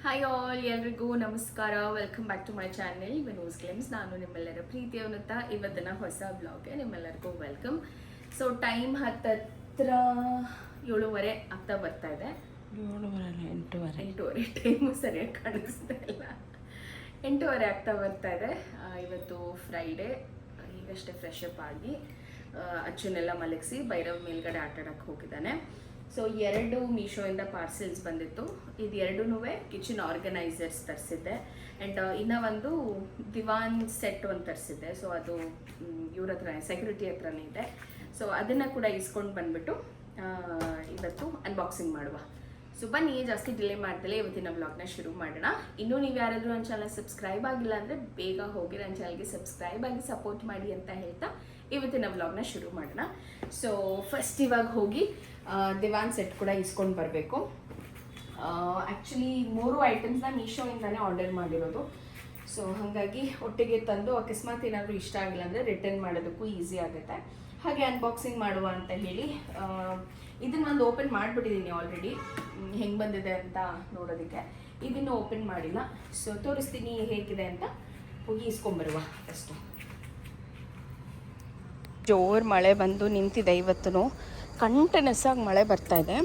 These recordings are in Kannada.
ಹಾಯ್ ಆಲ್, ಎಲ್ರಿಗೂ ನಮಸ್ಕಾರ. Welcome back to my channel Vino's glimpse. ನಾನು ನಿಮ್ಮೆಲ್ಲರ ಪ್ರೀತಿಯವನ್ನತ್ತ ಇವತ್ತಿನ ಹೊಸ ಬ್ಲಾಗ್ಗೆ ನಿಮ್ಮೆಲ್ಲರಿಗೂ ವೆಲ್ಕಮ್. ಸೊ ಟೈಮ್ ಹತ್ತಿರ 7:30 ಆಗ್ತಾ ಬರ್ತಾ ಇದೆ. 8:30 ಟೈಮು ಸರಿಯಾಗಿ ಕಾಣಿಸ್ತಾ ಇಲ್ಲ. 8:30 ಆಗ್ತಾ ಬರ್ತಾ ಇದೆ. ಇವತ್ತು ಫ್ರೈಡೇ. ಈಗಷ್ಟೇ ಫ್ರೆಶ್ ಅಪ್ ಆಗಿ ಅಚ್ಚುನೆಲ್ಲ ಮಲಗಿಸಿ ಭೈರವ್ ಮೇಲ್ಗಡೆ ಆಟಾಡಕ್ಕೆ ಹೋಗಿದ್ದಾನೆ. ಸೊ 2 ಮೀಶೋಯಿಂದ ಪಾರ್ಸೆಲ್ಸ್ ಬಂದಿತ್ತು. ಇದು ಎರಡೂ ಕಿಚನ್ ಆರ್ಗನೈಸರ್ಸ್ ತರಿಸಿದ್ದೆ. ಆ್ಯಂಡ್ ಇನ್ನೂ ಒಂದು ದಿವಾನ್ ಸೆಟ್ ಒಂದು ತರಿಸಿದ್ದೆ. ಸೊ ಅದು ಇವ್ರ ಹತ್ರ ಸೆಕ್ಯೂರಿಟಿ ಹತ್ರನೇ ಇದೆ. ಸೊ ಅದನ್ನು ಕೂಡ ಇಸ್ಕೊಂಡು ಬಂದುಬಿಟ್ಟು ಇವತ್ತು ಅನ್ಬಾಕ್ಸಿಂಗ್ ಮಾಡುವ. ಸೊ ಬನ್ನಿ, ಜಾಸ್ತಿ ಡಿಲೇ ಮಾಡ್ದಲೇ ಇವತ್ತಿನ ವ್ಲಾಗ್ನ ಶುರು ಮಾಡೋಣ. ಇನ್ನೂ ನೀವು ಯಾರಾದರೂ ನನ್ನ ಚಾನಲ್ ಸಬ್ಸ್ಕ್ರೈಬ್ ಆಗಿಲ್ಲ ಅಂದರೆ ಬೇಗ ಹೋಗಿ ನನ್ನ ಚಾನಲ್ಗೆ ಸಬ್ಸ್ಕ್ರೈಬ್ ಆಗಿ ಸಪೋರ್ಟ್ ಮಾಡಿ ಅಂತ ಹೇಳ್ತಾ ಇವತ್ತಿನ ವ್ಲಾಗ್ನ ಶುರು ಮಾಡೋಣ. ಸೊ ಫಸ್ಟ್ ಇವಾಗ ಹೋಗಿ ದಿವಾನ್ ಸೆಟ್ ಕೂಡ ಇಸ್ಕೊಂಡು ಬರಬೇಕು. ಆ್ಯಕ್ಚುಲಿ 3 ಐಟಮ್ಸ್ನ ಮೀಶೋಯಿಂದನೇ ಆರ್ಡರ್ ಮಾಡಿರೋದು. ಸೊ ಹಾಗಾಗಿ ಒಟ್ಟಿಗೆ ತಂದು ಅಕಸ್ಮಾತ್ ಏನಾದರೂ ಇಷ್ಟ ಆಗಿಲ್ಲ ಅಂದರೆ ರಿಟರ್ನ್ ಮಾಡೋದಕ್ಕೂ ಈಸಿ ಆಗುತ್ತೆ. ಹಾಗೆ ಅನ್ಬಾಕ್ಸಿಂಗ್ ಮಾಡುವ ಅಂತ ಹೇಳಿ ಇದನ್ನು ಒಂದು ಓಪನ್ ಮಾಡಿಬಿಟ್ಟಿದ್ದೀನಿ ಆಲ್ರೆಡಿ, ಹೆಂಗೆ ಬಂದಿದೆ ಅಂತ ನೋಡೋದಕ್ಕೆ. ಇದನ್ನು ಓಪನ್ ಮಾಡಿಲ್ಲ. ಸೊ ತೋರಿಸ್ತೀನಿ ಹೇಗಿದೆ ಅಂತ. ಹೋಗಿ ಇಸ್ಕೊಂಬರುವ ಫಸ್ಟು. ಜೋರು ಮಳೆ ಬಂದು ನಿಂತಿದೆ. ಇವತ್ತು ಕಂಟಿನ್ಯೂಸ್ ಆಗಿ ಮಳೆ ಬರ್ತಾ ಇದೆ.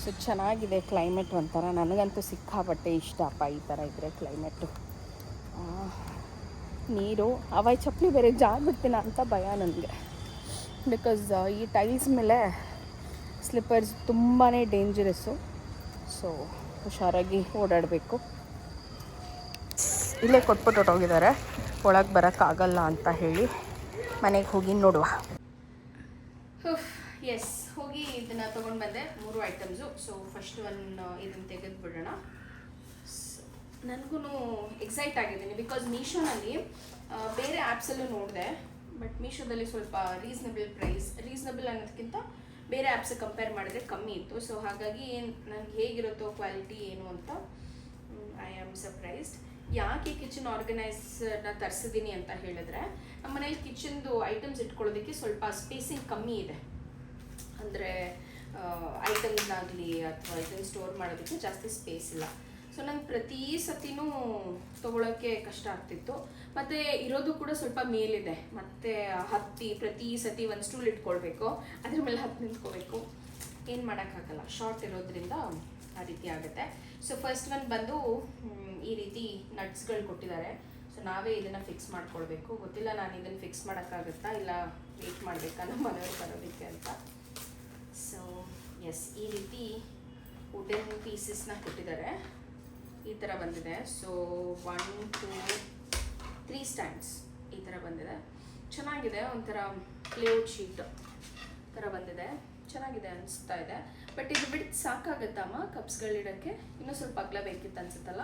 ಸೊ ಚೆನ್ನಾಗಿದೆ ಕ್ಲೈಮೇಟ್. ಒಂಥರ ನನಗಂತೂ ಸಿಕ್ಕಾಪಟ್ಟೆ ಇಷ್ಟಪ್ಪ ಈ ಥರ ಇದ್ದರೆ ಕ್ಲೈಮೇಟು. ನೀರು ಅವಾಯ್ ಚಪ್ಪಲಿ ಬೇರೆ ಜಾರ್ಬಿಡ್ತೀನ ಅಂತ ಭಯ ನನಗೆ. ಬಿಕಾಸ್ ಈ ಟೈಲ್ಸ್ ಮೇಲೆ ಸ್ಲಿಪ್ಪರ್ಸ್ ತುಂಬಾ ಡೇಂಜರಸ್ಸು. ಸೊ ಹುಷಾರಾಗಿ ಓಡಾಡಬೇಕು. ಇಲ್ಲೇ ಕೊಟ್ಬಿಟ್ಟು ಹೊರಟೋಗಿದ್ದಾರೆ, ಒಳಗೆ ಬರೋಕ್ಕಾಗಲ್ಲ ಅಂತ ಹೇಳಿ. ಮನೆಗೆ ಹೋಗಿ ನೋಡುವ. ಎಸ್, ಹೋಗಿ ಇದನ್ನು ತೊಗೊಂಡು ಬಂದೆ 3 ಐಟಮ್ಸು. ಸೊ ಫಸ್ಟ್ ಇದನ್ನು ತೆಗೆದು ಬಿಡೋಣ. ನನಗೂ ಎಕ್ಸೈಟ್ ಆಗಿದ್ದೀನಿ ಬಿಕಾಸ್ ಮೀಶೋನಲ್ಲಿ ಬೇರೆ ಆ್ಯಪ್ಸಲ್ಲೂ ನೋಡಿದೆ, ಬಟ್ ಮೀಶೋದಲ್ಲಿ ಸ್ವಲ್ಪ ರೀಸನಬಲ್ ಅನ್ನೋದಕ್ಕಿಂತ ಬೇರೆ ಆ್ಯಪ್ಸ್ ಕಂಪೇರ್ ಮಾಡಿದ್ರೆ ಕಮ್ಮಿ ಇತ್ತು. ಸೊ ಹಾಗಾಗಿ ನನಗೆ ಹೇಗಿರುತ್ತೋ ಕ್ವಾಲಿಟಿ ಏನು ಅಂತ ಐ ಆಮ್ ಸರ್ಪ್ರೈಸ್ಡ್. ಯಾಕೆ ಕಿಚನ್ ಆರ್ಗನೈಸರ್ನ ತರಿಸಿದ್ದೀನಿ ಅಂತ ಹೇಳಿದ್ರೆ, ನಮ್ಮ ಮನೇಲಿ ಕಿಚನ್ದು ಐಟಮ್ಸ್ ಇಟ್ಕೊಳ್ಳೋದಕ್ಕೆ ಸ್ವಲ್ಪ ಸ್ಪೇಸಿಂಗ್ ಕಮ್ಮಿ ಇದೆ. ಅಂದರೆ ಐಟಮ್ಸ್ನಾಗಲಿ ಅಥವಾ ಇದನ್ನು ಸ್ಟೋರ್ ಮಾಡೋದಕ್ಕೆ ಜಾಸ್ತಿ ಸ್ಪೇಸ್ ಇಲ್ಲ. ಸೊ ನಂಗೆ ಪ್ರತಿ ಸತಿನೂ ತೊಗೊಳೋಕ್ಕೆ ಕಷ್ಟ ಆಗ್ತಿತ್ತು. ಮತ್ತು ಇರೋದು ಕೂಡ ಸ್ವಲ್ಪ ಮೇಲಿದೆ. ಮತ್ತು ಪ್ರತಿ ಸತಿ ಒಂದು ಸ್ಟೂಲ್ ಇಟ್ಕೊಳ್ಬೇಕು, ಅದ್ರ ಮೇಲೆ ನಿಂತ್ಕೋಬೇಕು. ಏನು ಮಾಡೋಕ್ಕಾಗಲ್ಲ, ಶಾರ್ಟ್ ಇರೋದ್ರಿಂದ ಆ ರೀತಿ ಆಗುತ್ತೆ. ಸೊ ಫಸ್ಟ್ ಒಂದು ಬಂದು ಈ ರೀತಿ ನಟ್ಸ್ಗಳು ಕೊಟ್ಟಿದ್ದಾರೆ. ಸೊ ನಾವೇ ಇದನ್ನು ಫಿಕ್ಸ್ ಮಾಡ್ಕೊಳ್ಬೇಕು. ಗೊತ್ತಿಲ್ಲ ನಾನು ಇದನ್ನು ಫಿಕ್ಸ್ ಮಾಡೋಕ್ಕಾಗುತ್ತಾ ಇಲ್ಲ ವೇಟ್ ಮಾಡಬೇಕಾ ನಮ್ಮ ಮನೆಯವ್ರು ಬರೋದಕ್ಕೆ ಅಂತ. ಸೊ ಎಸ್, ಈ ರೀತಿ ವುಡನ್ ಪೀಸಸ್ನ ಕೊಟ್ಟಿದ್ದಾರೆ. ಈ ಥರ ಬಂದಿದೆ. ಸೊ 1 2 3 ಸ್ಟ್ಯಾಂಡ್ಸ್ ಈ ಥರ ಬಂದಿದೆ. ಚೆನ್ನಾಗಿದೆ. ಒಂಥರ ಪ್ಲೇವುಡ್ ಶೀಟ್ ಥರ ಬಂದಿದೆ. ಚೆನ್ನಾಗಿದೆ ಅನಿಸ್ತಾ ಇದೆ. ಬಟ್ ಇದು ಬಿಟ್ಟು ಸಾಕಾಗುತ್ತಮ್ಮ ಕಪ್ಸ್ಗಳಿಡೋಕ್ಕೆ? ಇನ್ನೂ ಸ್ವಲ್ಪ ಅಗಲ ಬೇಕಿತ್ತು ಅನ್ಸುತ್ತಲ್ಲ.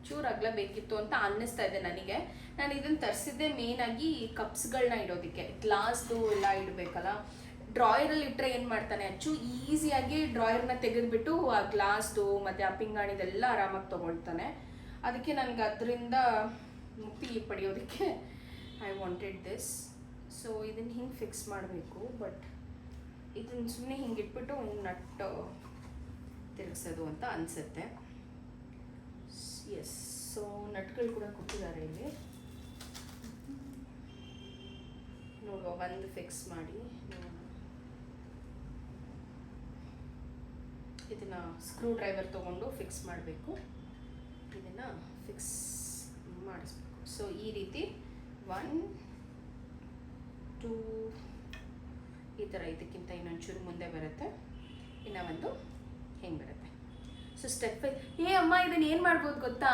ಚೂರು ಅಗಲ ಬೇಕಿತ್ತು ಅಂತ ಅನ್ನಿಸ್ತಾ ಇದೆ ನನಗೆ. ನಾನು ಇದನ್ನು ತರಿಸಿದ್ದೆ ಮೇಯ್ನಾಗಿ ಕಪ್ಸ್ಗಳನ್ನ ಇಡೋದಕ್ಕೆ. ಗ್ಲಾಸ್ದು ಎಲ್ಲ ಇಡಬೇಕಲ್ಲ. ಡ್ರಾಯರಲ್ಲಿ ಇಟ್ಟರೆ ಏನು ಮಾಡ್ತಾನೆ ಅಚ್ಚು, ಈಸಿಯಾಗಿ ಡ್ರಾಯರ್ನ ತೆಗೆದುಬಿಟ್ಟು ಆ ಗ್ಲಾಸ್ದು ಮತ್ತು ಆ ಪಿಂಗಾಣಿದೆಲ್ಲ ಆರಾಮಾಗಿ ತೊಗೊಳ್ತಾನೆ. ಅದಕ್ಕೆ ನನಗೆ ಅದರಿಂದ ಮುಕ್ತಿ ಪಡೆಯೋದಕ್ಕೆ ಐ ವಾಂಟೆಡ್ ದಿಸ್. ಸೊ ಇದನ್ನು ಹಿಂಗೆ ಫಿಕ್ಸ್ ಮಾಡಬೇಕು. ಬಟ್ ಇದನ್ನು ಸುಮ್ಮನೆ ಹಿಂಗೆ ಇಟ್ಬಿಟ್ಟು ನಟ್ಟು ತಿರುಗಿಸೋದು ಅಂತ ಅನಿಸುತ್ತೆ. ಎಸ್, ಸೊ ನಟ್ಗಳು ಕೂಡ ಕೊಟ್ಟಿದ್ದಾರೆ ಇಲ್ಲಿ. ನೋಡುವ, ಒಂದು ಫಿಕ್ಸ್ ಮಾಡಿ ಇದನ್ನು ಸ್ಕ್ರೂ ಡ್ರೈವರ್ ತೊಗೊಂಡು ಫಿಕ್ಸ್ ಮಾಡಬೇಕು. ಇದನ್ನು ಫಿಕ್ಸ್ ಮಾಡಿಸ್ಬೇಕು. ಸೊ ಈ ರೀತಿ 1 2 ಈ ಥರ ಇದಕ್ಕಿಂತ ಇನ್ನೊಂಚೂರು ಮುಂದೆ ಬರುತ್ತೆ. ಇನ್ನು ಒಂದು ಹೆಂಗೆ ಬರುತ್ತೆ. ಸೊ ಸ್ಟೆಪ್ ಅಮ್ಮ ಇದನ್ನು ಏನು ಮಾಡ್ಬೋದು ಗೊತ್ತಾ?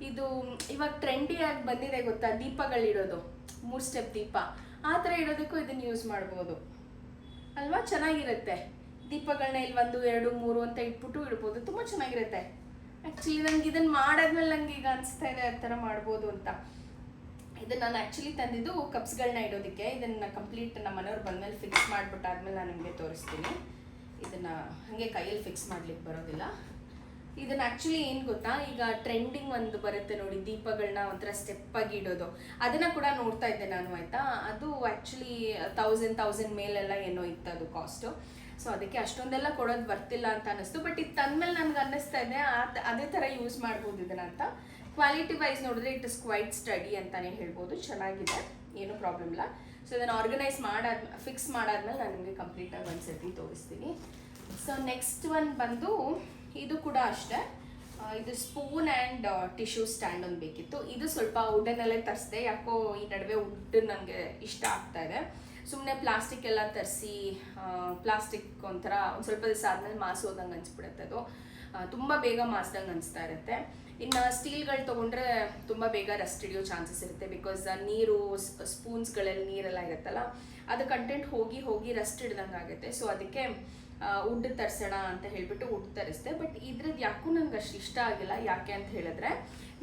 ಇದು ಇವಾಗ ಟ್ರೆಂಡಿಯಾಗಿ ಬಂದಿದೆ ಗೊತ್ತಾ, ದೀಪಗಳಿಡೋದು, 3 ಸ್ಟೆಪ್ ದೀಪ. ಆ ಥರ ಇಡೋದಕ್ಕೂ ಇದನ್ನು ಯೂಸ್ ಮಾಡ್ಬೋದು ಅಲ್ವಾ? ಚೆನ್ನಾಗಿರುತ್ತೆ. ದೀಪಗಳನ್ನ ಇಲ್ಲಿ 1 2 3 ಅಂತ ಇಟ್ಬಿಟ್ಟು ಇಡ್ಬೋದು. ತುಂಬ ಚೆನ್ನಾಗಿರುತ್ತೆ. ಆ್ಯಕ್ಚುಲಿ ನನಗೆ ಇದನ್ನು ಮಾಡಾದ್ಮೇಲೆ ನನಗೆ ಈಗ ಅನಿಸ್ತಾ ಇದೆ ಆ ಥರ ಮಾಡ್ಬೋದು ಅಂತ. ಇದನ್ನು ನಾನು ಆ್ಯಕ್ಚುಲಿ ತಂದಿದ್ದು ಕಪ್ಸ್ಗಳನ್ನ ಇಡೋದಕ್ಕೆ. ಇದನ್ನು ಕಂಪ್ಲೀಟ್ ನಮ್ಮ ಮನೆಯವ್ರು ಬಂದಮೇಲೆ ಫಿಕ್ಸ್ ಮಾಡಿಬಿಟ್ಟಾದ್ಮೇಲೆ ನಾನು ನಿಮಗೆ ತೋರಿಸ್ತೀನಿ. ಇದನ್ನು ಹಾಗೆ ಕೈಯಲ್ಲಿ ಫಿಕ್ಸ್ ಮಾಡ್ಲಿಕ್ಕೆ ಬರೋದಿಲ್ಲ. ಇದನ್ನು ಆ್ಯಕ್ಚುಲಿ ಏನು ಗೊತ್ತಾ, ಈಗ ಟ್ರೆಂಡಿಂಗ್ ಒಂದು ಬರುತ್ತೆ ನೋಡಿ, ದೀಪಗಳನ್ನ ಒಂಥರ ಸ್ಟೆಪ್ಪಾಗಿ ಇಡೋದು. ಅದನ್ನು ಕೂಡ ನೋಡ್ತಾ ಇದ್ದೆ ನಾನು, ಆಯಿತಾ. ಅದು ಆ್ಯಕ್ಚುಲಿ 1000 ಮೇಲೆಲ್ಲ ಏನೋ ಇತ್ತು ಅದು ಕಾಸ್ಟು. ಸೊ ಅದಕ್ಕೆ ಅಷ್ಟೊಂದೆಲ್ಲ ಕೊಡೋದು ಬರ್ತಿಲ್ಲ ಅಂತ ಅನ್ನಿಸ್ತು. ಬಟ್ ಇದು ತಂದ್ಮೇಲೆ ನನಗೆ ಅನ್ನಿಸ್ತಾ ಇದೆ ಅದೇ ಥರ ಯೂಸ್ ಮಾಡ್ಬೋದು ಇದನ್ನ ಅಂತ. ಕ್ವಾಲಿಟಿ ವೈಸ್ ನೋಡಿದ್ರೆ ಇಟ್ ಇಸ್ ಕ್ವೈಟ್ ಸ್ಟಡಿ ಅಂತಲೇ ಹೇಳ್ಬೋದು, ಚೆನ್ನಾಗಿದೆ, ಏನೂ ಪ್ರಾಬ್ಲಮ್ ಇಲ್ಲ. ಸೊ ಇದನ್ನು ಆರ್ಗನೈಸ್ ಫಿಕ್ಸ್ ಮಾಡಾದ್ಮೇಲೆ ನಾನು ನಿಮಗೆ ಕಂಪ್ಲೀಟಾಗಿ ಒಂದು ಸರ್ತಿ ತೋರಿಸ್ತೀನಿ. ಸೊ ನೆಕ್ಸ್ಟ್ ಒನ್ ಬಂದು ಇದು ಕೂಡ ಅಷ್ಟೇ, ಇದು ಸ್ಪೂನ್ ಆ್ಯಂಡ್ ಟಿಶ್ಯೂ ಸ್ಟ್ಯಾಂಡ್ ಒಂದು ಬೇಕಿತ್ತು. ಇದು ಸ್ವಲ್ಪ ವುಡನ್ನಲ್ಲೇ ತರಿಸಿದೆ, ಯಾಕೋ ಈ ನಡುವೆ ವುಡ್ ನನಗೆ ಇಷ್ಟ ಆಗ್ತಾ ಇದೆ. ಸುಮ್ಮನೆ ಪ್ಲಾಸ್ಟಿಕ್ ಎಲ್ಲ ತರಿಸಿ ಪ್ಲಾಸ್ಟಿಕ್ ಒಂಥರ ಒಂದು ಸ್ವಲ್ಪ ದಿವಸ ಆದಮೇಲೆ ಮಾಸೋದಂಗೆ ಅನಿಸ್ಬಿಡುತ್ತೆ, ಅದು ತುಂಬ ಬೇಗ ಮಾಸ್ದಂಗೆ ಅನಿಸ್ತಾ ಇರುತ್ತೆ. ಇನ್ನು ಸ್ಟೀಲ್ಗಳು ತೊಗೊಂಡ್ರೆ ತುಂಬ ಬೇಗ ರಸ್ಟ್ ಹಿಡಿಯೋ ಚಾನ್ಸಸ್ ಇರುತ್ತೆ, ಬಿಕಾಸ್ ನೀರು ಸ್ಪೂನ್ಸ್ಗಳಲ್ಲಿ ನೀರೆಲ್ಲ ಇರುತ್ತಲ್ಲ, ಅದು ಕಂಟೆಂಟ್ ಹೋಗಿ ರಸ್ಟ್ ಹಿಡ್ದಂಗೆ ಆಗುತ್ತೆ. ಸೊ ಅದಕ್ಕೆ ವುಡ್ ತರಿಸೋಣ ಅಂತ ಹೇಳಿಬಿಟ್ಟು ವುಡ್ ತರಿಸಿದೆ. ಬಟ್ ಇದ್ರದ್ದು ಯಾಕೂ ನಂಗೆ ಅಷ್ಟು ಇಷ್ಟ ಆಗಿಲ್ಲ. ಯಾಕೆ ಅಂತ ಹೇಳಿದ್ರೆ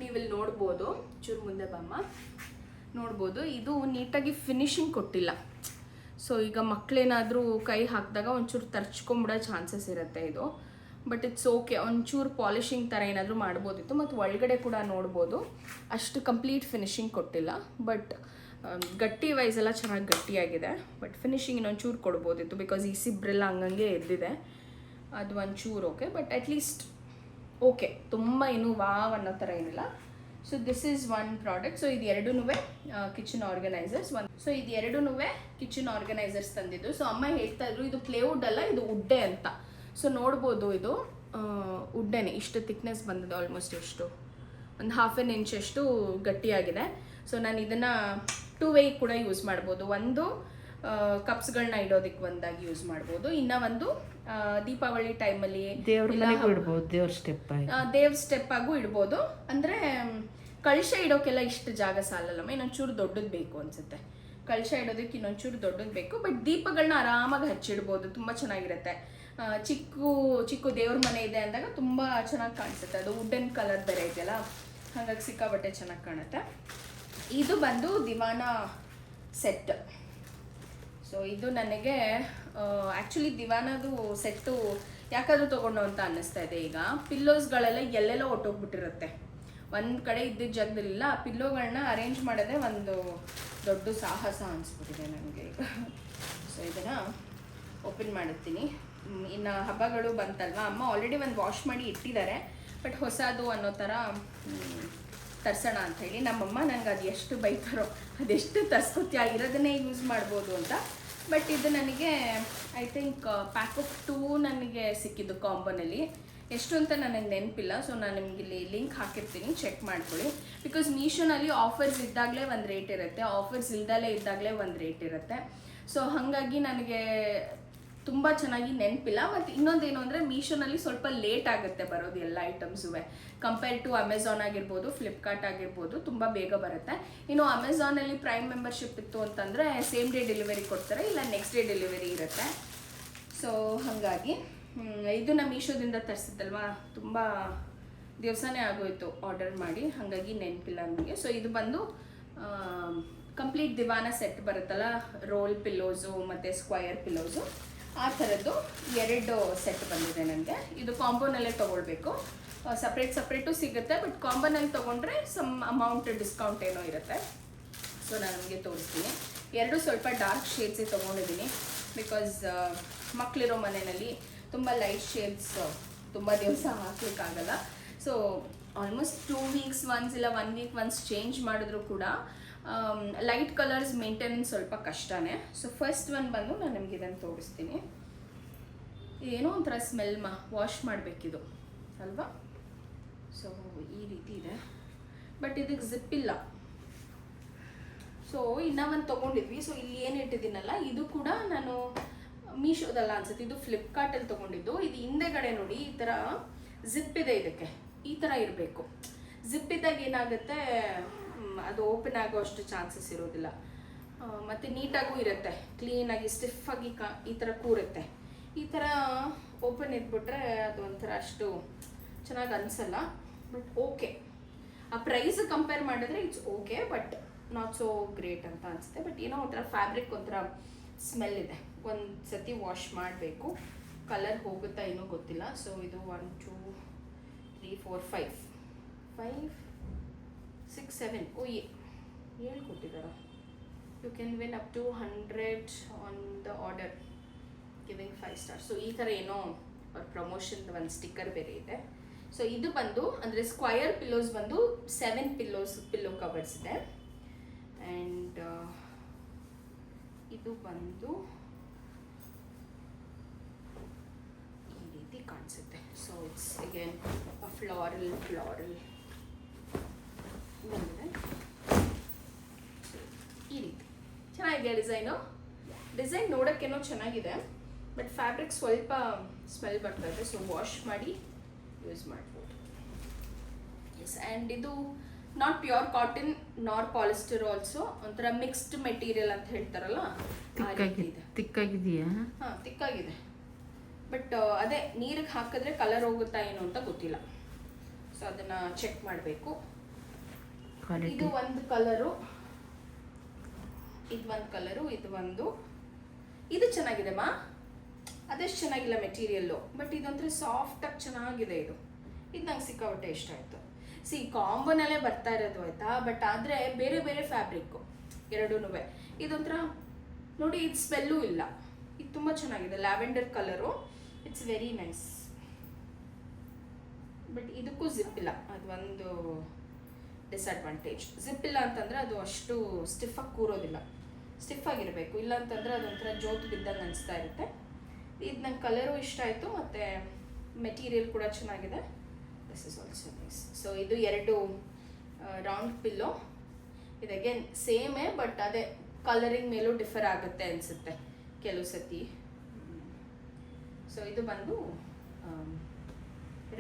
ನೀವಿಲ್ಲಿ ನೋಡ್ಬೋದು, ಚೂರು ಮುಂದೆ ಬಮ್ಮ ನೋಡ್ಬೋದು, ಇದು ನೀಟಾಗಿ ಫಿನಿಶಿಂಗ್ ಕೊಟ್ಟಿಲ್ಲ. ಸೊ ಈಗ ಮಕ್ಕಳೇನಾದರೂ ಕೈ ಹಾಕಿದಾಗ ಒಂಚೂರು ತರ್ಚ್ಕೊಂಬಿಡೋ ಚಾನ್ಸಸ್ ಇರುತ್ತೆ ಇದು. ಬಟ್ ಇಟ್ಸ್ ಓಕೆ, ಒಂಚೂರು ಪಾಲಿಶಿಂಗ್ ಥರ ಏನಾದರೂ ಮಾಡ್ಬೋದಿತ್ತು. ಮತ್ತು ಒಳಗಡೆ ಕೂಡ ನೋಡ್ಬೋದು ಅಷ್ಟು ಕಂಪ್ಲೀಟ್ ಫಿನಿಶಿಂಗ್ ಕೊಟ್ಟಿಲ್ಲ. ಬಟ್ ಗಟ್ಟಿ ವೈಸ್ ಎಲ್ಲ ಚೆನ್ನಾಗಿ ಗಟ್ಟಿಯಾಗಿದೆ. ಬಟ್ ಫಿನಿಶಿಂಗ್ ಇನ್ನೊಂಚೂರು ಕೊಡ್ಬೋದಿತ್ತು, ಬಿಕಾಸ್ ಈ ಸಿಬ್ರೆಲ್ಲ ಹಂಗಂಗೆ ಎದ್ದಿದೆ, ಅದು ಒಂಚೂರು ಓಕೆ. ಬಟ್ ಅಟ್ಲೀಸ್ಟ್ ಓಕೆ, ತುಂಬ ಇನ್ನೂ ವಾವ್ ಅನ್ನೋ ಥರ ಏನಿಲ್ಲ. So this is one product. So ಇದು ಎರಡೂ ಕಿಚನ್ ಆರ್ಗನೈಸರ್ಸ್. ಸೊ ಇದು ಎರಡೂ ಕಿಚನ್ ಆರ್ಗನೈಸರ್ಸ್ ತಂದಿದ್ದು. ಸೊ ಅಮ್ಮ ಹೇಳ್ತಾ ಇದ್ರು ಇದು ಪ್ಲೇವುಡ್ ಅಲ್ಲ, ಇದು ವುಡ್ಡೆ ಅಂತ. ಸೊ ನೋಡ್ಬೋದು ಇದು ವುಡ್ಡೇನೆ, ಇಷ್ಟು ಥಿಕ್ನೆಸ್ ಬಂದಿದೆ, ಆಲ್ಮೋಸ್ಟ್ ಎಷ್ಟು ಒಂದು 1/2 ಇಂಚ್ ಅಷ್ಟು ಗಟ್ಟಿಯಾಗಿದೆ. ಸೊ ನಾನು ಇದನ್ನು 2 ವೇ ಕೂಡ ಯೂಸ್ ಮಾಡ್ಬೋದು. ಒಂದು ಕಪ್ಸ್ಗಳನ್ನ ಇಡೋದಕ್ಕೆ ಒಂದಾಗಿ ಯೂಸ್ ಮಾಡ್ಬೋದು, ಇನ್ನೂ ಒಂದು ದೀಪಾವಳಿ ಟೈಮಲ್ಲಿ ದೇವ್ರ ಸ್ಟೆಪ್ ಆಗು ಇಡ್ಬೋದು. ಅಂದರೆ ಕಳಶ ಇಡೋಕೆಲ್ಲ ಇಷ್ಟು ಜಾಗ ಸಾಲಲ್ಲಮ್ಮ, ಇನ್ನೊಂಚೂರು ದೊಡ್ಡದು ಬೇಕು ಅನ್ಸುತ್ತೆ. ಕಳಶ ಇಡೋದಕ್ಕೆ ಇನ್ನೊಂಚೂರು ದೊಡ್ಡದು ಬೇಕು. ಬಟ್ ದೀಪಗಳನ್ನ ಆರಾಮಾಗಿ ಹಚ್ಚಿಡ್ಬೋದು, ತುಂಬ ಚೆನ್ನಾಗಿರುತ್ತೆ. ಚಿಕ್ಕ ದೇವ್ರ ಮನೆ ಇದೆ ಅಂದಾಗ ತುಂಬ ಚೆನ್ನಾಗಿ ಕಾಣಿಸುತ್ತೆ. ಅದು ವುಡನ್ ಕಲರ್ ಬೇರೆ ಇದೆಯಲ್ಲ, ಹಾಗಾಗಿ ಸಿಕ್ಕಾಬಟ್ಟೆ ಚೆನ್ನಾಗಿ ಕಾಣುತ್ತೆ. ಇದು ಬಂದು ದಿವಾನ ಸೆಟ್. ಸೊ ಇದು ನನಗೆ ಆ್ಯಕ್ಚುಲಿ ದಿವಾನದು ಸೆಟ್ಟು ಯಾಕಾದರೂ ತೊಗೊಂಡು ಅಂತ ಅನ್ನಿಸ್ತಾ ಇದೆ. ಈಗ ಪಿಲ್ಲೋಸ್ಗಳೆಲ್ಲ ಎಲ್ಲೆಲ್ಲೋ ಹೊಟ್ಟೋಗ್ಬಿಟ್ಟಿರುತ್ತೆ, ಒಂದು ಕಡೆ ಇದ್ದಿದ್ದ ಜಾಗದಲ್ಲಿಲ್ಲ. ಆ ಪಿಲ್ಲೋಗಳನ್ನ ಅರೇಂಜ್ ಮಾಡೋದೇ ಒಂದು ದೊಡ್ಡ ಸಾಹಸ ಅನಿಸ್ಬಿಟ್ಟಿದೆ ನನಗೆ ಈಗ. ಸೊ ಇದನ್ನು ಓಪನ್ ಮಾಡುತ್ತೀನಿ. ಇನ್ನು ಹಬ್ಬಗಳು ಬಂತಲ್ವ, ಅಮ್ಮ ಆಲ್ರೆಡಿ ಒಂದು ವಾಶ್ ಮಾಡಿ ಇಟ್ಟಿದ್ದಾರೆ. ಬಟ್ ಹೊಸದು ಅನ್ನೋ ಥರ ತರ್ಸೋಣ ಅಂಥೇಳಿ. ನಮ್ಮಮ್ಮ ನಂಗೆ ಅದು ಎಷ್ಟು ಬೈತಾರೋ, ಅದೆಷ್ಟು ತರ್ಸ್ಕೊತ್ಯ, ಇರೋದನ್ನೇ ಯೂಸ್ ಮಾಡ್ಬೋದು ಅಂತ. ಬಟ್ ಇದು ನನಗೆ ಐ ಥಿಂಕ್ ಪ್ಯಾಕ್ ಆಫ್ 2 ನನಗೆ ಸಿಕ್ಕಿದ್ದು ಕಾಂಬೋನಲ್ಲಿ. ಎಷ್ಟು ಅಂತ ನನಗೆ ನೆನಪಿಲ್ಲ. ಸೊ ನಾನು ನಿಮಗೆ ಇಲ್ಲಿ ಲಿಂಕ್ ಹಾಕಿರ್ತೀನಿ, ಚೆಕ್ ಮಾಡ್ಕೊಳ್ಳಿ. ಬಿಕಾಸ್ ಮೀಶೋನಲ್ಲಿ ಆಫರ್ಸ್ ಇದ್ದಾಗಲೇ ಒಂದು ರೇಟ್ ಇರುತ್ತೆ, ಆಫರ್ಸ್ ಇಲ್ದಲೇ ಇದ್ದಾಗಲೇ ಒಂದು ರೇಟ್ ಇರುತ್ತೆ. ಸೊ ಹಾಗಾಗಿ ನನಗೆ ತುಂಬ ಚೆನ್ನಾಗಿ ನೆನಪಿಲ್ಲ. ಮತ್ತು ಇನ್ನೊಂದೇನು ಅಂದರೆ ಮೀಶೋನಲ್ಲಿ ಸ್ವಲ್ಪ ಲೇಟ್ ಆಗುತ್ತೆ ಬರೋದು ಎಲ್ಲ ಐಟಮ್ಸು, ಕಂಪೇರ್ ಟು ಅಮೆಝಾನ್ ಆಗಿರ್ಬೋದು, ಫ್ಲಿಪ್ಕಾರ್ಟ್ ಆಗಿರ್ಬೋದು, ತುಂಬ ಬೇಗ ಬರುತ್ತೆ. ಇನ್ನು ಅಮೆಝಾನಲ್ಲಿ ಪ್ರೈಮ್ ಮೆಂಬರ್ಶಿಪ್ ಇತ್ತು ಅಂತಂದರೆ ಸೇಮ್ ಡೇ ಡೆಲಿವರಿ ಕೊಡ್ತಾರೆ, ಇಲ್ಲ ನೆಕ್ಸ್ಟ್ ಡೇ ಡೆಲಿವರಿ ಇರುತ್ತೆ. ಸೊ ಹಾಗಾಗಿ ಇದನ್ನ ಮೀಶೋದಿಂದ ತರಿಸಿದ್ದಲ್ವ, ತುಂಬ ದಿವಸನೇ ಆಗೋಯ್ತು ಆರ್ಡರ್ ಮಾಡಿ, ಹಾಗಾಗಿ ನೆನಪಿಲ್ಲ ನನಗೆ. ಸೊ ಇದು ಬಂದು ಕಂಪ್ಲೀಟ್ ದಿವಾನ ಸೆಟ್ ಬರುತ್ತಲ್ಲ, ರೋಲ್ ಪಿಲ್ಲೋಸು ಮತ್ತು ಸ್ಕ್ವಯರ್ ಪಿಲ್ಲೋಸು, ಆ ಥರದ್ದು 2 ಸೆಟ್ ಬಂದಿದೆ ನನಗೆ. ಇದು ಕಾಂಬೋನಲ್ಲೇ ತೊಗೊಳ್ಬೇಕು, ಸಪ್ರೇಟು ಸಿಗುತ್ತೆ. ಬಟ್ ಕಾಂಬೋನಲ್ಲಿ ತೊಗೊಂಡ್ರೆ ಸಮ್ ಅಮೌಂಟ್ ಡಿಸ್ಕೌಂಟ್ ಏನೋ ಇರುತ್ತೆ. ಸೊ ನಾನು ನಿಮಗೆ ತೋರಿಸ್ತೀನಿ. 2 ಸ್ವಲ್ಪ ಡಾರ್ಕ್ ಶೇಡ್ಸೇ ತೊಗೊಂಡಿದ್ದೀನಿ, ಬಿಕಾಸ್ ಮಕ್ಕಳಿರೋ ಮನೆಯಲ್ಲಿ ತುಂಬ ಲೈಟ್ ಶೇಡ್ಸ್ ತುಂಬ ದಿವಸ ಹಾಕ್ಲಿಕ್ಕಾಗಲ್ಲ. ಸೊ ಆಲ್ಮೋಸ್ಟ್ 2 ವೀಕ್ಸ್ ಒನ್ಸ್ ಇಲ್ಲ 1 ವೀಕ್ ಒನ್ಸ್ ಚೇಂಜ್ ಮಾಡಿದ್ರು ಕೂಡ ಲೈಟ್ ಕಲರ್ಸ್ ಮೇಂಟೆನೆನ್ಸ್ ಸ್ವಲ್ಪ ಕಷ್ಟನೇ. ಸೊ ಫಸ್ಟ್ ಒನ್ ಬಂದು ನಾನು ನಿಮಗೆ ಇದನ್ನು ತೋರಿಸ್ತೀನಿ. ಏನೋ ಒಂಥರ ಸ್ಮೆಲ್ ವಾಶ್ ಮಾಡಬೇಕಿದು ಅಲ್ವಾ. ಸೊ ಈ ರೀತಿ ಇದೆ, ಬಟ್ ಇದಕ್ಕೆ ಜಿಪ್ ಇಲ್ಲ. ಸೊ ಇನ್ನೂ ಒಂದು ತೊಗೊಂಡಿದ್ವಿ. ಸೊ ಇಲ್ಲಿ ಏನು ಇಟ್ಟಿದ್ದೀನಲ್ಲ, ಇದು ಕೂಡ ನಾನು ಮೀಶೋದಲ್ಲ ಅನ್ಸುತ್ತೆ, ಇದು ಫ್ಲಿಪ್ಕಾರ್ಟಲ್ಲಿ ತೊಗೊಂಡಿದ್ದು. ಇದು ಹಿಂದೆಗಡೆ ನೋಡಿ ಈ ಥರ ಜಿಪ್ ಇದೆ, ಇದಕ್ಕೆ ಈ ಥರ ಇರಬೇಕು. ಜಿಪ್ ಇದ್ದಾಗ ಏನಾಗುತ್ತೆ, ಅದು ಓಪನ್ ಆಗೋ ಅಷ್ಟು ಚಾನ್ಸಸ್ ಇರೋದಿಲ್ಲ. ಮತ್ತು ನೀಟಾಗೂ ಇರುತ್ತೆ, ಕ್ಲೀನಾಗಿ ಸ್ಟಿಫಾಗಿ ಈ ಥರ ಕೂರುತ್ತೆ. ಈ ಥರ ಓಪನ್ ಇದ್ಬಿಟ್ರೆ ಅದು ಒಂಥರ ಅಷ್ಟು ಚೆನ್ನಾಗಿ ಅನಿಸಲ್ಲ. ಬಟ್ ಓಕೆ, ಆ ಪ್ರೈಸ್ ಕಂಪೇರ್ ಮಾಡಿದ್ರೆ it's okay, but not so great ಅಂತ ಅನಿಸುತ್ತೆ. ಬಟ್ ಏನೋ ಒಂಥರ ಫ್ಯಾಬ್ರಿಕ್ ಒಂಥರ ಸ್ಮೆಲ್ ಇದೆ. ಒಂದು ಸತಿ ವಾಶ್ ಮಾಡಬೇಕು, ಕಲರ್ ಹೋಗುತ್ತಾ ಏನೋ ಗೊತ್ತಿಲ್ಲ. ಸೊ ಇದು 1 2 3 4 5 6 7 7 ಕೊಟ್ಟಿದ್ದಾರೆ. You can win up to 100 on the order. Giving 5 star. So ಈ ಥರ ಏನೋ ಅವ್ರ ಪ್ರಮೋಷನ್ ಒಂದು ಸ್ಟಿಕ್ಕರ್ ಬೇರೆ ಇದೆ. ಸೊ ಇದು ಬಂದು ಅಂದರೆ ಸ್ಕ್ವಯರ್ ಪಿಲ್ಲೋಸ್ ಬಂದು 7 ಪಿಲ್ಲೋ ಕವರ್ಸ್ ಇದೆ. ಆ್ಯಂಡ್ ಇದು ಬಂದು ಈ ರೀತಿ ಕಾಣಿಸುತ್ತೆ. ಸೊ ಇಟ್ಸ್ ಅಗೇನ್ ಫ್ಲಾರಲ್ ಬಂದಿದೆ. ಈ ರೀತಿ ಚೆನ್ನಾಗಿದೆ ಡಿಸೈನ್ ನೋಡೋಕ್ಕೇನೋ ಚೆನ್ನಾಗಿದೆ, ಬಟ್ ಫ್ಯಾಬ್ರಿಕ್ ಸ್ವಲ್ಪ ಸ್ಮೆಲ್ ಬರ್ತಾ ಇದೆ. ಸೊ ವಾಶ್ ಮಾಡಿ ಯೂಸ್ ಮಾಡ್ಬೋದು. ಎಸ್, ಆ್ಯಂಡ್ ಇದು ನಾಟ್ ಪ್ಯೂರ್ ಕಾಟನ್ ನಾರ್ ಪಾಲಿಸ್ಟರ್, ಆಲ್ಸೋ ಒಂಥರ ಮಿಕ್ಸ್ಡ್ ಮೆಟೀರಿಯಲ್ ಅಂತ ಹೇಳ್ತಾರಲ್ಲ, ತಿಕ್ಕಾಗಿದೆಯಾ? ಹಾಂ, ತಿಕ್ಕಾಗಿದೆ. ಬಟ್ ಅದೇ ನೀರಿಗೆ ಹಾಕಿದ್ರೆ ಕಲರ್ ಹೋಗುತ್ತಾ ಏನು ಅಂತ ಗೊತ್ತಿಲ್ಲ. ಸೊ ಅದನ್ನು ಚೆಕ್ ಮಾಡಬೇಕು. ಇದು ಒಂದು ಕಲರು, ಇದು ಚೆನ್ನಾಗಿದೆ ಮಾ. ಅದೆಷ್ಟು ಚೆನ್ನಾಗಿಲ್ಲ ಮೆಟೀರಿಯಲ್ಲು, ಬಟ್ ಇದೊಂಥರ ಸಾಫ್ಟಾಗಿ ಚೆನ್ನಾಗಿದೆ. ಇದು ನಂಗೆ ಸಿಕ್ಕಾಪಟ್ಟೆ ಇಷ್ಟ ಆಯಿತು. ಕಾಂಬೋನಲ್ಲೇ ಬರ್ತಾ ಇರೋದು ಆಯಿತಾ, ಬಟ್ ಆದರೆ ಬೇರೆ ಬೇರೆ ಫ್ಯಾಬ್ರಿಕ್ಕು ಎರಡೂ. ಇದೊಂಥರ ನೋಡಿ, ಇದು ಸ್ಮೆಲ್ಲೂ ಇಲ್ಲ. ಇದು ತುಂಬ ಚೆನ್ನಾಗಿದೆ, lavender colour. It's very nice. But ಇದಕ್ಕೂ ಜಿಪ್ ಇಲ್ಲ, ಅದು ಒಂದು ಡಿಸ್ಅಡ್ವಾಂಟೇಜ್. ಜಿಪ್ ಇಲ್ಲ ಅಂತಂದರೆ ಅದು ಅಷ್ಟು ಸ್ಟಿಫಾಗಿ ಕೂರೋದಿಲ್ಲ. ಸ್ಟಿಫಾಗಿರಬೇಕು, ಇಲ್ಲ ಅಂತಂದರೆ ಅದೊಂಥರ ಜೋತು ಬಿದ್ದಂಗೆ ಅನಿಸ್ತಾ ಇರುತ್ತೆ. ಇದು ನಂಗೆ ಕಲರು ಇಷ್ಟ ಆಯಿತು, ಮತ್ತು ಮೆಟೀರಿಯಲ್ ಕೂಡ ಚೆನ್ನಾಗಿದೆ. This is also nice. So ಇದು 2 ರೌಂಡ್ ಪಿಲ್ಲೋ. ಇದು ಅಗೇನ್ ಸೇಮೇ, ಬಟ್ ಅದೇ ಕಲರಿಂಗ್ ಮೇಲೂ ಡಿಫರ್ ಆಗುತ್ತೆ ಅನಿಸುತ್ತೆ ಕೆಲವು ಸತಿ. ಸೊ ಇದು ಬಂದು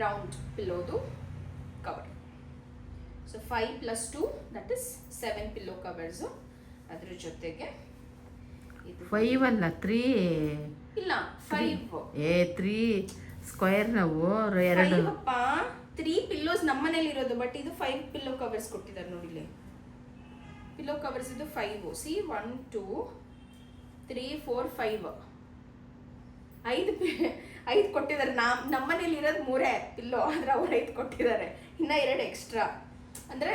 ರೌಂಡ್ ಪಿಲ್ಲೋದು cover. So 5+2 that is 7 pillow covers. ಅದ್ರ ಜೊತೆಗೆ 5 ಅಲ್ಲ 3 ಇಲ್ಲ 5 3 ಸ್ಕ್ವೇರ್ ನಾವು 2 3 ಪಿಲ್ಲೋಸ್ ನಮ್ಮನೇಲಿ ಇರೋದು, ಬಟ್ ಇದು 5 ಪಿಲ್ಲೋ ಕವರ್ಸ್ ಕೊಟ್ಟಿದ್ದಾರೆ ನೋಡಿಲಿ. ಪಿಲ್ಲೋ ಕವರ್ಸ್ ಇದು 5. ಸಿ 1 2 3 4 5 5 ಕೊಟ್ಟಿದ್ದಾರೆ. ನಮ್ಮನೇಲಿ ಇರೋದು 3 ಪಿಲ್ಲೋ, ಆದರೆ ಅವ್ರು 5 ಕೊಟ್ಟಿದ್ದಾರೆ. ಇನ್ನು 2 ಎಕ್ಸ್ಟ್ರಾ, ಅಂದರೆ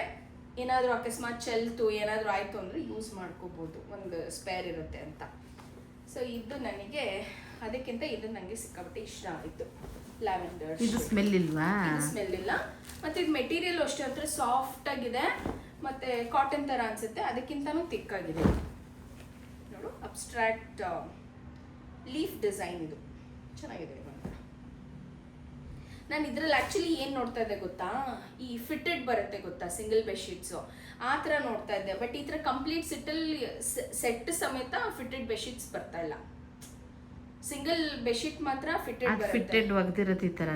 ಏನಾದರೂ ಅಕಸ್ಮಾತ್ ಚೆಲ್ತು ಏನಾದರೂ ಆಯಿತು ಅಂದರೆ ಯೂಸ್ ಮಾಡ್ಕೋಬೋದು, ಒಂದು ಸ್ಪೇರ್ ಇರುತ್ತೆ ಅಂತ. ಸೊ ಇದು ನನಗೆ ಅದಕ್ಕಿಂತ ಇದು ನನಗೆ ಸಿಕ್ಕಾಪಟ್ಟೆ ಇಷ್ಟ ಆಯಿತು. ಲ್ಯಾವೆಂಡರ್. ಇದು ಸ್ಮೆಲ್ ಇಲ್ವಾ? ಇದು ಸ್ಮೆಲ್ ಇಲ್ಲ. ಮತ್ತು ಇದು ಮೆಟೀರಿಯಲ್ ಅಷ್ಟೇ ಒಂಥರ ಸಾಫ್ಟ್ ಆಗಿದೆ, ಮತ್ತು ಕಾಟನ್ ಥರ ಅನಿಸುತ್ತೆ. ಅದಕ್ಕಿಂತನೂ ತಿಕ್ಕಾಗಿದೆ. ನೋಡು, ಅಬ್ಸ್ಟ್ರಾಕ್ಟ್ ಲೀಫ್ ಡಿಸೈನ್. ಇದು ಚೆನ್ನಾಗಿದೆ. ನಾನು ಇದರಲ್ಲಿ ಆ್ಯಕ್ಚುಲಿ ಏನು ನೋಡ್ತಾ ಇದ್ದೆ ಗೊತ್ತಾ, ಈ ಫಿಟ್ಟೆಡ್ ಬರುತ್ತೆ ಗೊತ್ತಾ, ಸಿಂಗಲ್ ಬೆಡ್ಶೀಟ್ಸು, ಆ ಥರ ನೋಡ್ತಾ ಇದ್ದೆ. ಬಟ್ ಈ ಥರ ಕಂಪ್ಲೀಟ್ ಸೆಟ್ ಸಮೇತ ಫಿಟ್ಟೆಡ್ ಬೆಡ್ಶೀಟ್ಸ್ ಬರ್ತಾ ಇಲ್ಲ. ಸಿಂಗಲ್ ಬೆಡ್ಶೀಟ್ ಮಾತ್ರ ಫಿಟ್ಟೆಡ್ ಒಗ್ದಿರತ್ತೆ. ಈ ಥರ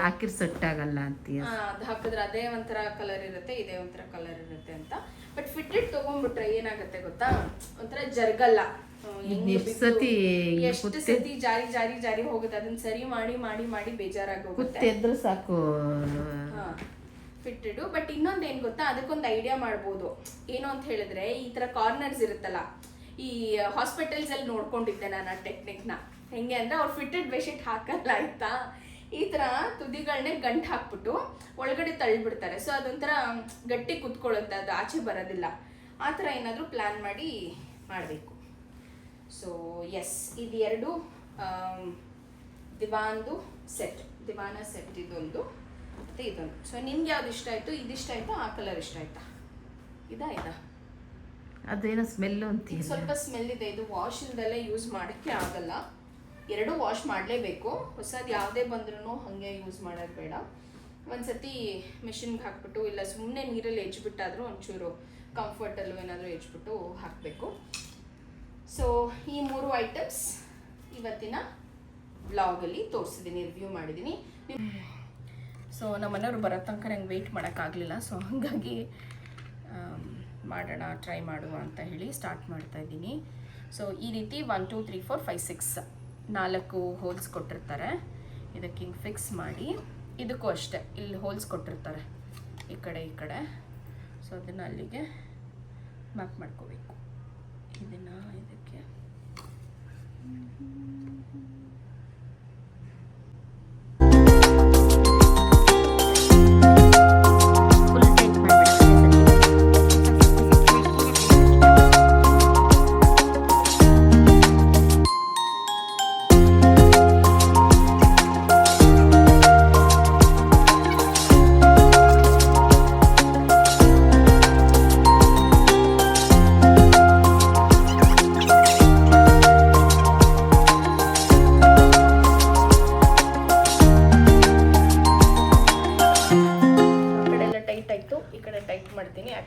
ಹಾಕಿರ್ ಸೆಟ್ ಆಗಲ್ಲ ಅಂತೀಯ. ಅದು ಹಾಕಿದ್ರೆ ಅದೇ ಒಂಥರ ಕಲರ್ ಇರುತ್ತೆ, ಇದೇ ಒಂಥರ ಕಲರ್ ಇರುತ್ತೆ ಅಂತ. ಬಟ್ ಫಿಟ್ಟೆಡ್ ತೊಗೊಂಡ್ಬಿಟ್ರೆ ಏನಾಗುತ್ತೆ ಗೊತ್ತಾ, ಒಂಥರ ಜರ್ಗಲ್ಲ. ಎಷ್ಟು ಸತಿ ಜಾರಿ ಹೋಗುತ್ತೆ. ಅದನ್ನ ಸರಿ ಮಾಡಿ ಬೇಜಾರಾಗೋಗುತ್ತೆ. ಎದ್ರು ಸಾಕು ಫಿಟ್ಟೆಡು. ಬಟ್ ಇನ್ನೊಂದು ಏನು ಗೊತ್ತಾ, ಅದಕ್ಕೊಂದು ಐಡಿಯಾ ಮಾಡ್ಬೋದು. ಏನು ಅಂತ ಹೇಳಿದ್ರೆ, ಈ ಥರ ಕಾರ್ನರ್ಸ್ ಇರುತ್ತಲ್ಲ, ಈ ಹಾಸ್ಪಿಟಲ್ಸ್ ಅಲ್ಲಿ ನೋಡ್ಕೊಂಡಿದ್ದೆ ನಾನು ಆ ಟೆಕ್ನಿಕ್ನ. ಹೆಂಗೆ ಅಂದರೆ, ಅವ್ರು ಫಿಟ್ಟೆಡ್ ಬೆಡ್ಶೀಟ್ ಹಾಕಲ್ಲ ಆಯ್ತಾ, ಈ ಥರ ತುದಿಗಳನ್ನೇ ಗಂಟು ಹಾಕ್ಬಿಟ್ಟು ಒಳಗಡೆ ತಳ್ಳಿಬಿಡ್ತಾರೆ. ಸೊ ಅದೊಂಥರ ಗಟ್ಟಿ ಕುತ್ಕೊಳ್ಳುತ್ತೆ, ಅದು ಆಚೆ ಬರೋದಿಲ್ಲ. ಆ ಥರ ಏನಾದರೂ ಪ್ಲ್ಯಾನ್ ಮಾಡಿ ಮಾಡಬೇಕು. ಸೊ ಎಸ್, ಇದು 2 ದಿವಾನ ಸೆಟ್ ಇದೊಂದು ಮತ್ತು ಇದೊಂದು. ಸೊ ನಿಮ್ಗೆ ಯಾವ್ದು ಇಷ್ಟ ಆಯಿತು? ಇದಿಷ್ಟ ಆಯಿತು, ಆ ಕಲರ್ ಇಷ್ಟ ಆಯಿತಾ? ಇದಾ ಅದೇನೋ ಸ್ಮೆಲ್ಲು ಅಂತ ಸ್ವಲ್ಪ ಸ್ಮೆಲ್ ಇದೆ. ಇದು ವಾಶ್ ಇಲ್ದೆಲ್ಲ ಯೂಸ್ ಮಾಡೋಕ್ಕೆ ಆಗಲ್ಲ. 2 ವಾಶ್ ಮಾಡಲೇಬೇಕು. ಹೊಸದು ಯಾವುದೇ ಬಂದ್ರೂ ಹಾಗೆ ಯೂಸ್ ಮಾಡೋದು ಬೇಡ. ಒಂದ್ಸತಿ ಮಿಷಿನ್ಗೆ ಹಾಕ್ಬಿಟ್ಟು, ಇಲ್ಲ ಸುಮ್ಮನೆ ನೀರಲ್ಲಿ ಹೆಜ್ಬಿಟ್ಟಾದರೂ ಒಂಚೂರು ಕಂಫರ್ಟಲ್ಲೂ ಏನಾದರೂ ಹೆಜ್ಬಿಟ್ಟು ಹಾಕಬೇಕು. ಸೊ ಈ 3 ಐಟಮ್ಸ್ ಇವತ್ತಿನ ಬ್ಲಾಗಲ್ಲಿ ತೋರಿಸಿದ್ದೀನಿ, ರಿವ್ಯೂ ಮಾಡಿದ್ದೀನಿ. ಸೊ ನಮ್ಮ ಮನೆಯವ್ರು ಬರೋ ತನಕ ನಂಗೆ ವೆಯ್ಟ್ ಮಾಡೋಕ್ಕಾಗಲಿಲ್ಲ. ಸೊ ಹಾಗಾಗಿ ಟ್ರೈ ಮಾಡುವ ಅಂತ ಹೇಳಿ ಸ್ಟಾರ್ಟ್ ಮಾಡ್ತಾಯಿದ್ದೀನಿ. ಸೊ ಈ ರೀತಿ 1 2 3 4 5 6 4 ಹೋಲ್ಸ್ ಕೊಟ್ಟಿರ್ತಾರೆ. ಇದಕ್ಕೆ ಹಿಂಗೆ ಫಿಕ್ಸ್ ಮಾಡಿ, ಇದಕ್ಕೂ ಅಷ್ಟೇ ಇಲ್ಲಿ ಹೋಲ್ಸ್ ಕೊಟ್ಟಿರ್ತಾರೆ ಈ ಕಡೆ. ಸೊ ಅದನ್ನು ಅಲ್ಲಿಗೆ ಮ್ಯಾಪ್ ಮಾಡ್ಕೋಬೇಕು. ಇದನ್ನು ಇದಕ್ಕೆ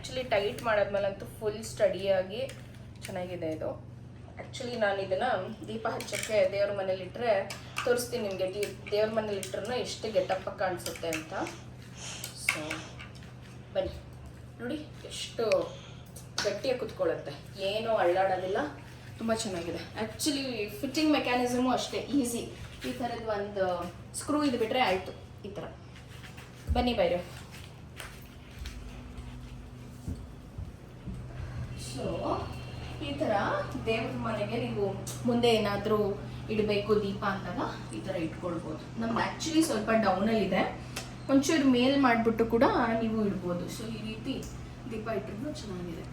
ಆ್ಯಕ್ಚುಲಿ ಟೈಟ್ ಮಾಡಾದ್ಮೇಲಂತೂ ಫುಲ್ ಸ್ಟಡಿಯಾಗಿ ಚೆನ್ನಾಗಿದೆ ಇದು. ಆ್ಯಕ್ಚುಲಿ ನಾನು ಇದನ್ನು ದೀಪ ಹಚ್ಚೋಕ್ಕೆ ದೇವ್ರ ಮನೇಲಿ ಇಟ್ಟರೆ ತೋರಿಸ್ತೀನಿ ನಿಮಗೆ. ದೇವ್ರ ಮನೇಲಿ ಇಟ್ಟರೂ ಎಷ್ಟು ಗೆಟಪ್ಪ ಕಾಣಿಸುತ್ತೆ ಅಂತ. ಸೊ ಬನ್ನಿ ನೋಡಿ ಎಷ್ಟು ಗಟ್ಟಿಯಾಗಿ ಕುತ್ಕೊಳ್ಳುತ್ತೆ, ಏನೂ ಅಳ್ಳಾಡೋದಿಲ್ಲ, ತುಂಬ ಚೆನ್ನಾಗಿದೆ. ಆ್ಯಕ್ಚುಲಿ ಫಿಟ್ಟಿಂಗ್ ಮೆಕ್ಯಾನಿಸಮು ಅಷ್ಟೇ ಈಸಿ. ಈ ಥರದ್ದು ಒಂದು ಸ್ಕ್ರೂ ಇದು ಬಿಟ್ಟರೆ ಆಯಿತು. ಈ ಥರ ಬನ್ನಿ ಬೈರೆ. ಸೊ ಈ ಥರ ದೇವ್ರ ಮನೆಗೆ ನೀವು ಮುಂದೆ ಏನಾದರೂ ಇಡಬೇಕು ದೀಪ ಅಂದಾಗ ಈ ಥರ ಇಟ್ಕೊಳ್ಬೋದು. ನಮ್ದು ಆ್ಯಕ್ಚುಲಿ ಸ್ವಲ್ಪ ಡೌನಲ್ಲಿದೆ, ಒಂಚೂರು ಮೇಲ್ ಮಾಡಿಬಿಟ್ಟು ಕೂಡ ನೀವು ಇಡ್ಬೋದು. ಸೊ ಈ ರೀತಿ ದೀಪ ಇಟ್ಟಿದ್ರು ಚೆನ್ನಾಗಿದೆ,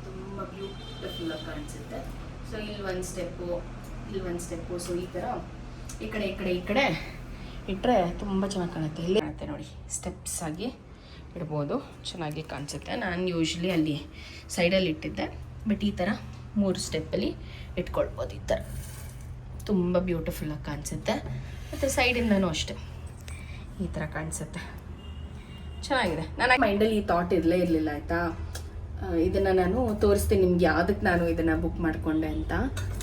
ತುಂಬ ಬ್ಯೂಟಿಫುಲ್ಲಾಗಿ ಕಾಣಿಸುತ್ತೆ. ಸೊ ಇಲ್ಲಿ ಒಂದು ಸ್ಟೆಪ್ಪು ಸೊ ಈ ಥರ ಈ ಕಡೆ ಇಟ್ಟರೆ ತುಂಬ ಚೆನ್ನಾಗಿ ಕಾಣುತ್ತೆ. ಇಲ್ಲಿ ಕಾಣುತ್ತೆ ನೋಡಿ, ಸ್ಟೆಪ್ಸ್ ಆಗಿ ಇಡ್ಬೋದು, ಚೆನ್ನಾಗಿ ಕಾಣಿಸುತ್ತೆ. ನಾನು ಯೂಶ್ವಲಿ ಅಲ್ಲಿ ಸೈಡಲ್ಲಿ ಇಟ್ಟಿದ್ದೆ, ಬಟ್ ಈ ಥರ 3 ಸ್ಟೆಪ್ಪಲ್ಲಿ ಇಟ್ಕೊಳ್ಬೋದು. ಈ ಥರ ತುಂಬ ಬ್ಯೂಟಿಫುಲ್ಲಾಗಿ ಕಾಣಿಸುತ್ತೆ. ಮತ್ತು ಸೈಡಿಂದನೂ ಅಷ್ಟೇ ಈ ಥರ ಕಾಣಿಸುತ್ತೆ, ಚೆನ್ನಾಗಿದೆ. ನನ್ನ ಮೈಂಡಲ್ಲಿ ಈ ಥಾಟ್ ಇರಲಿಲ್ಲ ಆಯಿತಾ. ಇದನ್ನು ನಾನು ತೋರಿಸ್ತೀನಿ ನಿಮ್ಗೆ ಯಾವುದಕ್ಕೆ ನಾನು ಇದನ್ನು ಬುಕ್ ಮಾಡಿಕೊಂಡೆ ಅಂತ.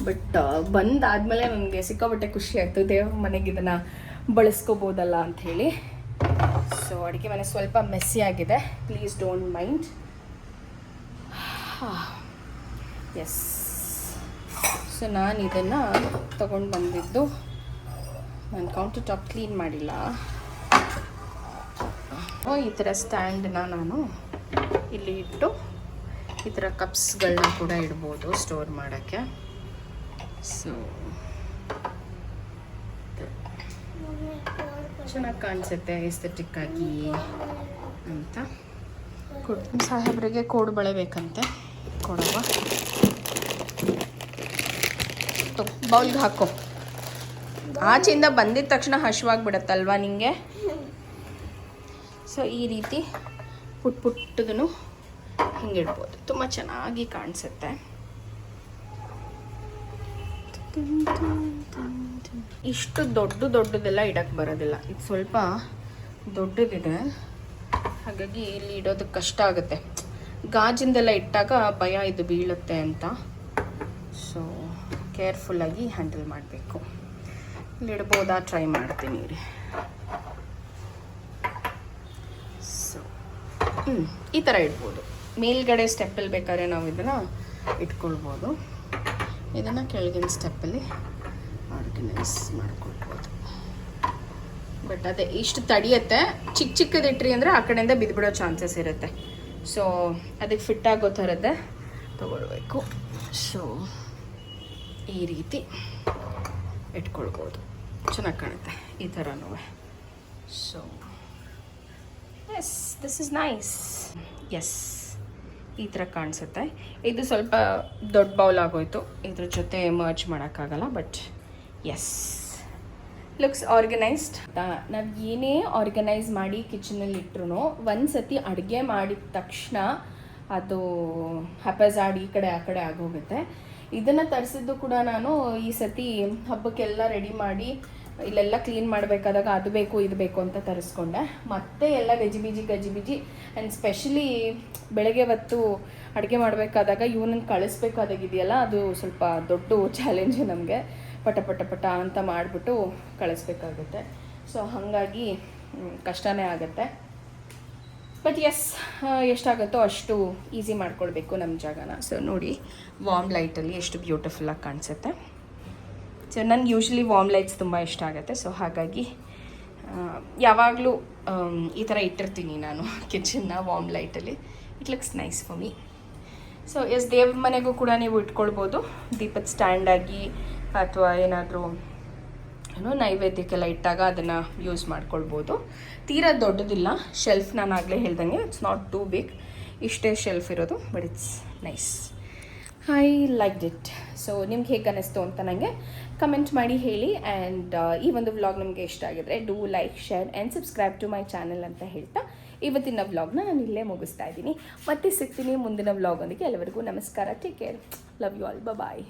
ಬಟ್ ಬಂದಾದಮೇಲೆ ನನಗೆ ಸಿಕ್ಕಾಪಟ್ಟೆ ಖುಷಿ ಆಯಿತು, ದೇವ್ರ ಮನೆಗೆ ಇದನ್ನು ಬಳಸ್ಕೋಬೋದಲ್ಲ ಅಂಥೇಳಿ. ಸೊ ಅಡುಗೆ ಮನೆ ಸ್ವಲ್ಪ ಮೆಸ್ಸಿ ಆಗಿದೆ, please don't mind. Yes, so ನಾನು ಇದನ್ನು ತೊಗೊಂಡು ಬಂದಿದ್ದು, ನಾನು ಕೌಂಟರ್ ಟಾಪ್ ಕ್ಲೀನ್ ಮಾಡಿಲ್ಲ. ಈ ಥರ ಸ್ಟ್ಯಾಂಡನ್ನ ನಾನು ಇಲ್ಲಿ ಇಟ್ಟು ಈ ಥರ ಕಪ್ಸ್ಗಳನ್ನ ಕೂಡ ಇಡ್ಬೋದು ಸ್ಟೋರ್ ಮಾಡೋಕ್ಕೆ. ಸೊ ಚೆನ್ನಾಗಿ ಕಾಣಿಸುತ್ತೆ ಎಸ್ಥೆಟಿಕ್ ಆಗಿ ಅಂತ. ಸಾಹೇಬ್ರಿಗೆ ಕೋಡು ಬಳೆ ಬೇಕಂತೆ, ಕೊಡವ ಬೌಲ್ಗೆ ಹಾಕೋ. ಆಚೆಯಿಂದ ಬಂದಿದ ತಕ್ಷಣ ಹಶ್ವಾಗ್ಬಿಡತ್ತಲ್ವಾ ನಿಂಗೆ. ಸೊ ಈ ರೀತಿ ಪುಟ್ಟದನ್ನು ಹಿಂಗಿಡ್ಬೋದು, ತುಂಬ ಚೆನ್ನಾಗಿ ಕಾಣಿಸುತ್ತೆ. ಇಷ್ಟು ದೊಡ್ಡದೆಲ್ಲ ಇಡಕ್ಕೆ ಬರೋದಿಲ್ಲ, ಇದು ಸ್ವಲ್ಪ ದೊಡ್ಡದಿದೆ, ಹಾಗಾಗಿ ಇಲ್ಲಿ ಇಡೋದಕ್ಕೆ ಕಷ್ಟ ಆಗುತ್ತೆ. ಗಾಜಿಂದೆಲ್ಲ ಇಟ್ಟಾಗ ಭಯ ಇದು ಬೀಳುತ್ತೆ ಅಂತ. ಸೊ ಕೇರ್ಫುಲ್ಲಾಗಿ ಹ್ಯಾಂಡಲ್ ಮಾಡಬೇಕು. ಇಲ್ಲಿ ಇಡ್ಬೋದಾ ಟ್ರೈ ಮಾಡ್ತೀನಿ ರೀ. ಸೊ ಈ ಥರ ಇಡ್ಬೋದು. ಮೇಲ್ಗಡೆ ಸ್ಟೆಪ್ಪಲ್ಲಿ ಬೇಕಾದ್ರೆ ನಾವು ಇದನ್ನು ಇಟ್ಕೊಳ್ಬೋದು, ಇದನ್ನು ಕೆಳಗಿನ ಸ್ಟೆಪ್ಪಲ್ಲಿ ಆರ್ಗನೈಸ್ ಮಾಡ್ಕೊಳ್ಬೋದು. ಬಟ್ ಅದೇ ಇಷ್ಟು ತಡಿಯುತ್ತೆ. ಚಿಕ್ಕದಿಟ್ರಿ ಅಂದರೆ ಆ ಕಡೆಯಿಂದ ಬಿದ್ದುಬಿಡೋ ಚಾನ್ಸಸ್ ಇರುತ್ತೆ. ಸೊ ಅದಕ್ಕೆ ಫಿಟ್ ಆಗೋ ಥರದ್ದೇ ತೊಗೊಳ್ಬೇಕು. ಸೊ ಈ ರೀತಿ ಇಟ್ಕೊಳ್ಬೋದು, ಚೆನ್ನಾಗಿ ಕಾಣುತ್ತೆ ಈ ಥರನೂ. So yes, this is nice. Yes, ಈ ಥರ ಕಾಣಿಸುತ್ತೆ. ಇದು ಸ್ವಲ್ಪ ದೊಡ್ಡ ಬೌಲ್ ಆಗೋಯ್ತು, ಇದ್ರ ಜೊತೆ ಮರ್ಜ್ ಮಾಡೋಕ್ಕಾಗಲ್ಲ. But yes, looks organised. ನಾವು ಏನೇ ಆರ್ಗನೈಸ್ ಮಾಡಿ ಕಿಚನಲ್ಲಿ ಇಟ್ರು ಒಂದು ಸತಿ ಅಡುಗೆ ಮಾಡಿದ ತಕ್ಷಣ ಅದು ಹ್ಯಾಪಜಾರ್ಡ್ ಈ ಕಡೆ ಆ ಕಡೆ ಆಗೋಗುತ್ತೆ. ಇದನ್ನು ತರಿಸಿದ್ದು ಕೂಡ ನಾನು ಈ ಸತಿ ಹಬ್ಬಕ್ಕೆಲ್ಲ ರೆಡಿ ಮಾಡಿ ಇಲ್ಲೆಲ್ಲ ಕ್ಲೀನ್ ಮಾಡಬೇಕಾದಾಗ ಅದು ಬೇಕು ಇದು ಬೇಕು ಅಂತ ತರಿಸ್ಕೊಂಡೆ. ಮತ್ತೆ ಎಲ್ಲ ಗಜಿಬಿಜಿ ಆ್ಯಂಡ್ ಸ್ಪೆಷಲಿ ಬೆಳಗ್ಗೆ ಹೊತ್ತು ಅಡುಗೆ ಮಾಡಬೇಕಾದಾಗ ಇವನನ್ನು ಕಳಿಸ್ಬೇಕಾದಾಗಿದೆಯಲ್ಲ, ಅದು ಸ್ವಲ್ಪ ದೊಡ್ಡ ಚಾಲೆಂಜು ನಮಗೆ. ಪಟ ಅಂತ ಮಾಡಿಬಿಟ್ಟು ಕಳಿಸ್ಬೇಕಾಗುತ್ತೆ. ಸೊ ಹಾಗಾಗಿ ಕಷ್ಟನೇ ಆಗುತ್ತೆ. ಬಟ್ ಎಸ್, ಎಷ್ಟಾಗುತ್ತೋ ಅಷ್ಟು ಈಸಿ ಮಾಡ್ಕೊಳ್ಬೇಕು ನಮ್ಮ ಜಾಗನ. ಸೊ ನೋಡಿ, ವಾರ್ಮ್ ಲೈಟಲ್ಲಿ ಎಷ್ಟು ಬ್ಯೂಟಿಫುಲ್ಲಾಗಿ ಕಾಣಿಸುತ್ತೆ. ಸೊ ನನಗೆ ಯೂಶ್ವಲಿ ವಾರ್ಮ್ ಲೈಟ್ಸ್ ತುಂಬ ಇಷ್ಟ ಆಗುತ್ತೆ. ಸೊ ಹಾಗಾಗಿ ಯಾವಾಗಲೂ ಈ ಥರ ಇಟ್ಟಿರ್ತೀನಿ ನಾನು ಕಿಚನ್ನ ವಾರ್ಮ್ ಲೈಟಲ್ಲಿ. It looks nice for me. So yes, ದೇವ್ರ ಮನೆಗೂ ಕೂಡ ನೀವು ಇಟ್ಕೊಳ್ಬೋದು, ದೀಪದ ಸ್ಟ್ಯಾಂಡಾಗಿ ಅಥವಾ ಏನಾದರೂ ನೈವೇದ್ಯಕ್ಕೆಲ್ಲ ಇಟ್ಟಾಗ ಅದನ್ನು ಯೂಸ್ ಮಾಡ್ಕೊಳ್ಬೋದು. ತೀರಾ ದೊಡ್ಡದಿಲ್ಲ ಶೆಲ್ಫ್, ನಾನು ಆಗಲೇ ಹೇಳ್ದಂಗೆ ಇಟ್ಸ್ ನಾಟ್ ಟೂ ಬಿಗ್, ಇಷ್ಟೇ ಶೆಲ್ಫ್ ಇರೋದು. But it's nice, I liked it. So ನಿಮ್ಗೆ ಹೇಗೆ ಅನ್ನಿಸ್ತು ಅಂತ ನನಗೆ ಕಮೆಂಟ್ ಮಾಡಿ ಹೇಳಿ. ಆ್ಯಂಡ್ ಈ ಒಂದು ವ್ಲಾಗ್ ನಿಮಗೆ ಇಷ್ಟ ಆಗಿದ್ರೆ do like, share and subscribe to my channel ಅಂತ ಹೇಳ್ತಾ ಇವತ್ತಿನ ವ್ಲಾಗ್ನ ನಾನು ಇಲ್ಲೇ ಮುಗಿಸ್ತಾ ಇದ್ದೀನಿ. ಮತ್ತೆ ಸಿಗ್ತೀನಿ ಮುಂದಿನ ವ್ಲಾಗ್ ಒಂದಿಗೆ. ಎಲ್ಲರಿಗೂ ನಮಸ್ಕಾರ, take care, love you all, bye.